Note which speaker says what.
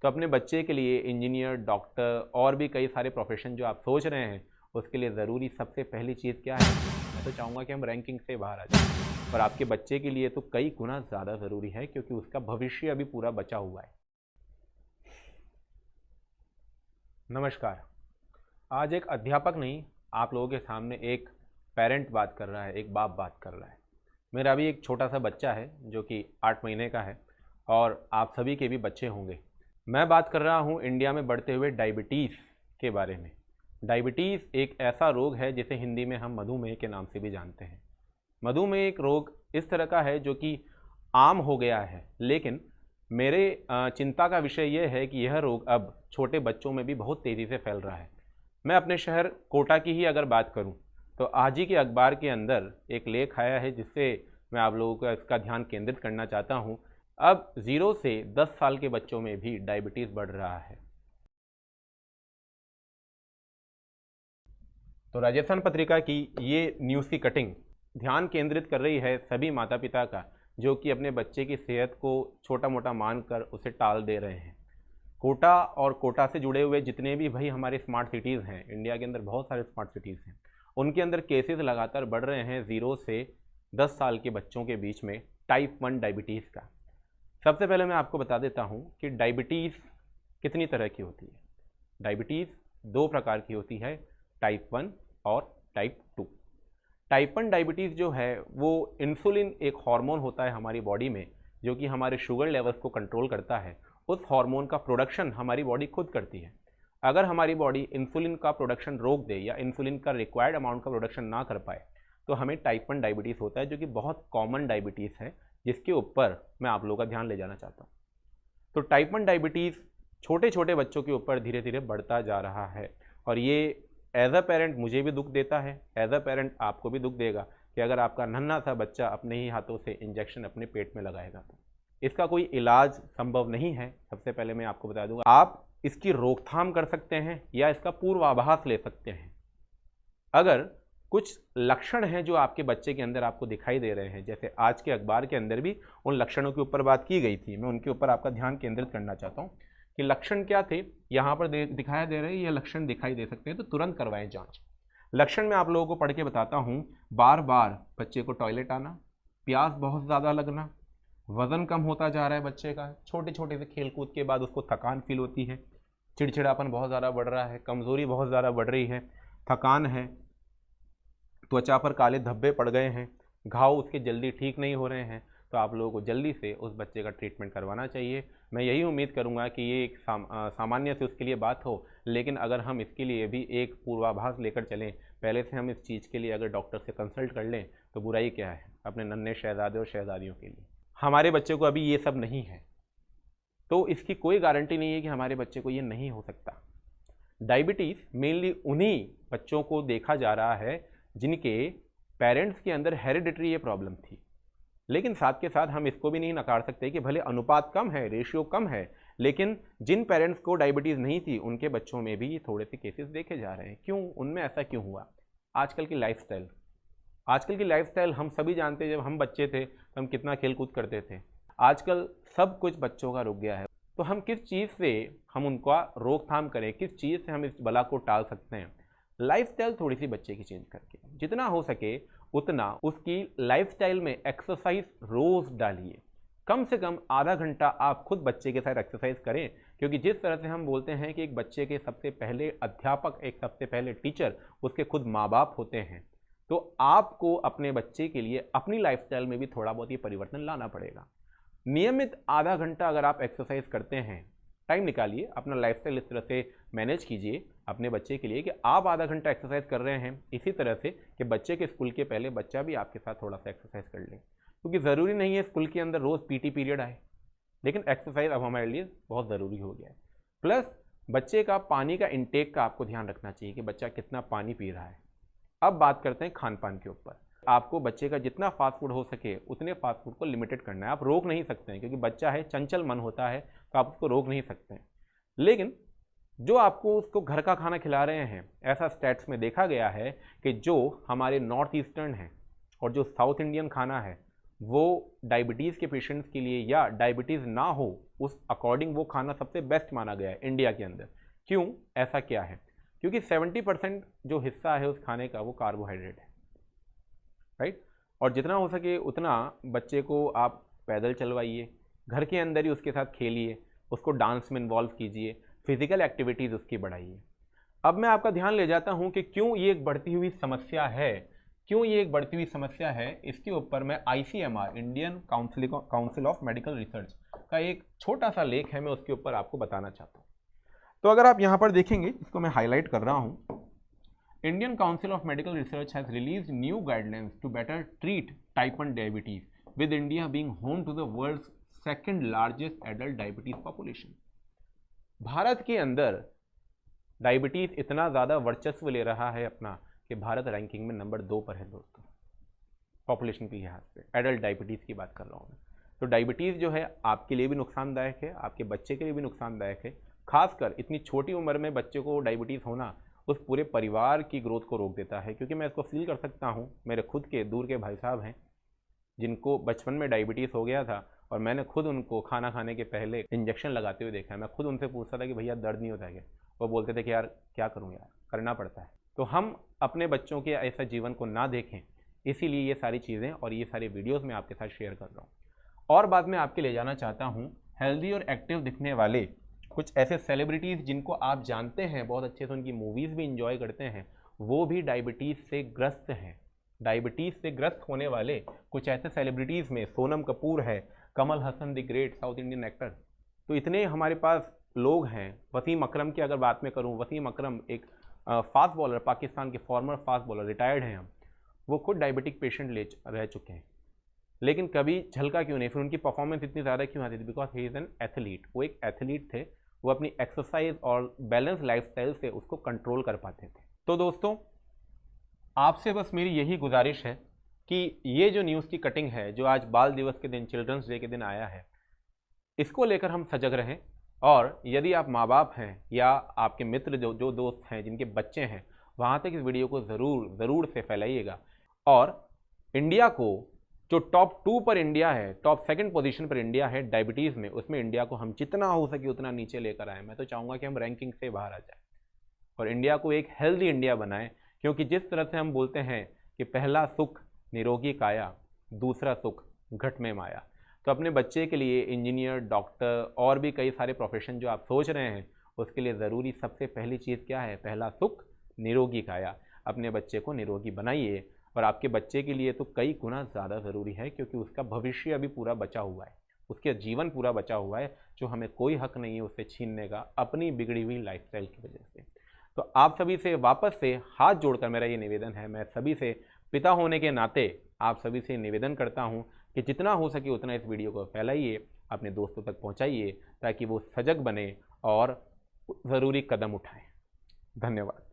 Speaker 1: तो अपने बच्चे के लिए इंजीनियर, डॉक्टर और भी कई सारे प्रोफेशन जो आप सोच रहे हैं, उसके लिए ज़रूरी सबसे पहली चीज़ क्या है? मैं तो चाहूँगा कि हम रैंकिंग से बाहर आ जाएँ, और आपके बच्चे के लिए तो कई गुना ज़्यादा ज़रूरी है, क्योंकि उसका भविष्य अभी पूरा बचा हुआ है। नमस्कार। आज एक अध्यापक नहीं, आप लोगों के सामने एक पेरेंट बात कर रहा है, एक बाप बात कर रहा है। मेरा भी एक छोटा सा बच्चा है जो कि 8 महीने का है, और आप सभी के भी बच्चे होंगे। मैं बात कर रहा हूँ इंडिया में बढ़ते हुए डायबिटीज़ के बारे में। डायबिटीज़ एक ऐसा रोग है जिसे हिंदी में हम मधुमेह के नाम से भी जानते हैं। मधुमेह एक रोग इस तरह का है जो कि आम हो गया है, लेकिन मेरे चिंता का विषय यह है कि यह रोग अब छोटे बच्चों में भी बहुत तेज़ी से फैल रहा है। मैं अपने शहर कोटा की ही अगर बात करूं, तो आज ही के अखबार के अंदर एक लेख आया है जिससे मैं आप लोगों का इसका ध्यान केंद्रित करना चाहता हूं। अब 0 से 10 साल के बच्चों में भी डायबिटीज़ बढ़ रहा है। तो राजस्थान पत्रिका की ये न्यूज़ की कटिंग ध्यान केंद्रित कर रही है सभी माता पिता का, जो कि अपने बच्चे की सेहत को छोटा मोटा मानकर उसे टाल दे रहे हैं। कोटा और कोटा से जुड़े हुए जितने भी भाई हमारे स्मार्ट सिटीज़ हैं, इंडिया के अंदर बहुत सारे स्मार्ट सिटीज़ हैं, उनके अंदर केसेस लगातार बढ़ रहे हैं 0 से 10 साल के बच्चों के बीच में टाइप 1 डायबिटीज़ का। सबसे पहले मैं आपको बता देता हूँ कि डायबिटीज़ कितनी तरह की होती है। डायबिटीज़ 2 प्रकार की होती है, टाइप 1 और टाइप 2। टाइप 1 डायबिटीज़ जो है वो इंसुलिन एक हार्मोन होता है हमारी बॉडी में, जो कि हमारे शुगर लेवल्स को कंट्रोल करता है। उस हार्मोन का प्रोडक्शन हमारी बॉडी खुद करती है। अगर हमारी बॉडी इंसुलिन का प्रोडक्शन रोक दे या इंसुलिन का रिक्वायर्ड अमाउंट का प्रोडक्शन ना कर पाए, तो हमें टाइप 1 डायबिटीज़ होता है, जो कि बहुत कॉमन डायबिटीज़ है, जिसके ऊपर मैं आप लोगों का ध्यान ले जाना चाहता हूँ। तो टाइप 1 डायबिटीज़ छोटे छोटे बच्चों के ऊपर धीरे धीरे बढ़ता जा रहा है, और ये एज अ पेरेंट मुझे भी दुख देता है, एज अ पेरेंट आपको भी दुख देगा कि अगर आपका नन्हा सा बच्चा अपने ही हाथों से इंजेक्शन अपने पेट में लगाएगा तो इसका कोई इलाज संभव नहीं है। सबसे पहले मैं आपको बता दूंगा, आप इसकी रोकथाम कर सकते हैं या इसका पूर्वाभास ले सकते हैं। अगर कुछ लक्षण हैं जो आपके बच्चे के अंदर आपको दिखाई दे रहे हैं, जैसे आज के अखबार के अंदर भी उन लक्षणों के ऊपर बात की गई थी, मैं उनके ऊपर आपका ध्यान केंद्रित करना चाहता हूँ कि लक्षण क्या थे। यहाँ पर दिखाया दे रहे हैं, ये लक्षण दिखाई दे सकते हैं, तो तुरंत करवाएं जांच। लक्षण मैं आप लोगों को पढ़ के बताता हूँ। बार बार बच्चे को टॉयलेट आना, प्यास बहुत ज़्यादा लगना, वज़न कम होता जा रहा है बच्चे का, छोटे छोटे से खेल कूद के बाद उसको थकान फील होती है, चिड़चिड़ापन बहुत ज़्यादा बढ़ रहा है, कमज़ोरी बहुत ज़्यादा बढ़ रही है, थकान है, त्वचा पर काले धब्बे पड़ गए हैं, घाव उसके जल्दी ठीक नहीं हो रहे हैं, तो आप लोगों को जल्दी से उस बच्चे का ट्रीटमेंट करवाना चाहिए। मैं यही उम्मीद करूंगा कि ये एक सामान्य से उसके लिए बात हो, लेकिन अगर हम इसके लिए भी एक पूर्वाभास लेकर चलें, पहले से हम इस चीज़ के लिए अगर डॉक्टर से कंसल्ट कर लें, तो बुराई क्या है अपने नन्हे शहजादे और शहजादियों के लिए। हमारे बच्चे को अभी ये सब नहीं है, तो इसकी कोई गारंटी नहीं है कि हमारे बच्चे को ये नहीं हो सकता। डायबिटीज़ मेनली उन्हीं बच्चों को देखा जा रहा है जिनके पेरेंट्स के अंदर हेरिडिटरी ये प्रॉब्लम थी, लेकिन साथ के साथ हम इसको भी नहीं नकार सकते कि भले अनुपात कम है, रेशियो कम है, लेकिन जिन पेरेंट्स को डायबिटीज़ नहीं थी उनके बच्चों में भी ये थोड़े से केसेस देखे जा रहे हैं। क्यों? उनमें ऐसा क्यों हुआ? आजकल की लाइफस्टाइल, आजकल की लाइफस्टाइल हम सभी जानते हैं। जब हम बच्चे थे तो हम कितना खेल कूद करते थे। आजकल सब कुछ बच्चों का रुक गया है, तो हम किस चीज़ से हम उनका रोकथाम करें, किस चीज़ से हम इस बला को टाल सकते हैं? लाइफस्टाइल थोड़ी सी बच्चे की चेंज करके, जितना हो सके उतना उसकी लाइफस्टाइल में एक्सरसाइज रोज़ डालिए। कम से कम आधा घंटा आप खुद बच्चे के साथ एक्सरसाइज करें, क्योंकि जिस तरह से हम बोलते हैं कि एक बच्चे के सबसे पहले अध्यापक, एक सबसे पहले टीचर उसके खुद माँ बाप होते हैं, तो आपको अपने बच्चे के लिए अपनी लाइफस्टाइल में भी थोड़ा बहुत ये परिवर्तन लाना पड़ेगा। नियमित आधा घंटा अगर आप एक्सरसाइज करते हैं, टाइम निकालिए, अपना लाइफस्टाइल इस तरह से मैनेज कीजिए अपने बच्चे के लिए कि आप आधा घंटा एक्सरसाइज कर रहे हैं, इसी तरह से कि बच्चे के स्कूल के पहले बच्चा भी आपके साथ थोड़ा सा एक्सरसाइज कर ले। क्योंकि ज़रूरी नहीं है स्कूल के अंदर रोज़ पीटी पीरियड आए, लेकिन एक्सरसाइज अब हमारे लिए बहुत ज़रूरी हो गया है। प्लस बच्चे का पानी का इंटेक का आपको ध्यान रखना चाहिए कि बच्चा कितना पानी पी रहा है। अब बात करते हैं खान पान के ऊपर। आपको बच्चे का जितना फास्ट फूड हो सके उतने फास्ट फूड को लिमिटेड करना है। आप रोक नहीं सकते हैं, क्योंकि बच्चा है, चंचल मन होता है, तो आप उसको रोक नहीं सकते हैं। लेकिन जो आपको उसको घर का खाना खिला रहे हैं, ऐसा स्टैट्स में देखा गया है कि जो हमारे नॉर्थ ईस्टर्न है और जो साउथ इंडियन खाना है, वो डायबिटीज़ के पेशेंट्स के लिए या डायबिटीज़ ना हो उस अकॉर्डिंग वो खाना सबसे बेस्ट माना गया है इंडिया के अंदर। क्यों, ऐसा क्या है? क्योंकि 70% जो हिस्सा है उस खाने का वो कार्बोहाइड्रेट है, राइट। और जितना हो सके उतना बच्चे को आप पैदल चलवाइए, घर के अंदर ही उसके साथ खेलिए, उसको डांस में इन्वॉल्व कीजिए, फिजिकल एक्टिविटीज़ उसकी बढ़ाइए। अब मैं आपका ध्यान ले जाता हूं कि क्यों ये एक बढ़ती हुई समस्या है, क्यों ये एक बढ़ती हुई समस्या है। इसके ऊपर मैं ICMR, Indian Council of Medical research का एक छोटा सा लेख है, मैं उसके ऊपर आपको बताना चाहता हूँ। तो अगर आप यहाँ पर देखेंगे, इसको मैं हाईलाइट कर रहा हूँ, Indian Council of Medical Research has released new guidelines to better treat type 1 diabetes, with India being home to the world's second largest adult diabetes population. Bharat के अंदर डायबिटीज इतना ज़्यादा वर्चस्व ले रहा है अपना कि भारत रैंकिंग में नंबर 2 पर है दोस्तों, पॉपुलेशन के लिहाज से। एडल्ट डायबिटीज़ की बात कर रहा हूँ मैं। तो डायबिटीज़ जो है आपके लिए भी नुकसानदायक है, आपके बच्चे के लिए भी नुकसानदायक है। खासकर इतनी छोटी उम्र में बच्चे को डायबिटीज़ होना उस पूरे परिवार की ग्रोथ को रोक देता है। क्योंकि मैं इसको फील कर सकता हूँ, मेरे खुद के दूर के भाई साहब हैं जिनको बचपन में डायबिटीज़ हो गया था, और मैंने खुद उनको खाना खाने के पहले इंजेक्शन लगाते हुए देखा है। मैं खुद उनसे पूछता था कि भैया दर्द नहीं होता क्या? वो बोलते थे कि यार क्या करूँ यार, करना पड़ता है। तो हम अपने बच्चों के ऐसा जीवन को ना देखें, इसीलिए ये सारी चीज़ें और ये सारे वीडियोस मैं आपके साथ शेयर कर रहा हूँ। और बाद में आपके ले जाना चाहता हूँ हेल्दी और एक्टिव दिखने वाले कुछ ऐसे सेलिब्रिटीज़ जिनको आप जानते हैं बहुत अच्छे से, उनकी मूवीज़ भी इंजॉय करते हैं, वो भी डायबिटीज़ से ग्रस्त हैं। डायबिटीज़ से ग्रस्त होने वाले कुछ ऐसे सेलिब्रिटीज़ में सोनम कपूर है, Kamal Haasan the great south Indian actor. तो इतने हमारे पास लोग हैं। वसीम अकरम की अगर बात मैं करूं, वसीम अकरम एक फास्ट बॉलर, पाकिस्तान के फॉर्मर फास्ट बॉलर, रिटायर्ड हैं हम। वो खुद डायबिटिक पेशेंट रह चुके हैं, लेकिन कभी झलका क्यों नहीं? फिर उनकी परफॉर्मेंस इतनी ज़्यादा क्यों आती थी? Because he is an athlete. वो एक एथलीट थे, वो अपनी एक्सरसाइज और बैलेंस लाइफस्टाइल से उसको कंट्रोल कर पाते थे। तो दोस्तों, आपसे बस मेरी यही गुजारिश है कि ये जो न्यूज़ की कटिंग है, जो आज बाल दिवस के दिन, चिल्ड्रंस डे के दिन आया है, इसको लेकर हम सजग रहें। और यदि आप माँ बाप हैं या आपके मित्र जो दोस्त हैं जिनके बच्चे हैं, वहाँ तक इस वीडियो को ज़रूर से फैलाइएगा। और इंडिया को, जो टॉप 2 पर इंडिया है, टॉप 2nd पोजीशन पर इंडिया है डायबिटीज़ में, उसमें इंडिया को हम जितना हो सके उतना नीचे लेकर आए। मैं तो चाहूँगा कि हम रैंकिंग से बाहर आ जाए और इंडिया को एक हेल्दी इंडिया बनाएं। क्योंकि जिस तरह से हम बोलते हैं कि पहला सुख निरोगी काया, दूसरा सुख घट में माया। तो अपने बच्चे के लिए इंजीनियर, डॉक्टर और भी कई सारे प्रोफेशन जो आप सोच रहे हैं, उसके लिए ज़रूरी सबसे पहली चीज़ क्या है? पहला सुख निरोगी काया। अपने बच्चे को निरोगी बनाइए। और आपके बच्चे के लिए तो कई गुना ज़्यादा ज़रूरी है, क्योंकि उसका भविष्य अभी पूरा बचा हुआ है, उसके जीवन पूरा बचा हुआ है, जो हमें कोई हक नहीं है उससे छीनने का, अपनी बिगड़ी हुई लाइफस्टाइल की वजह से। तो आप सभी से वापस से हाथ जोड़कर मेरा ये निवेदन है, मैं सभी से पिता होने के नाते आप सभी से निवेदन करता हूँ कि जितना हो सके उतना इस वीडियो को फैलाइए, अपने दोस्तों तक पहुँचाइए, ताकि वो सजग बने और ज़रूरी कदम उठाएं। धन्यवाद।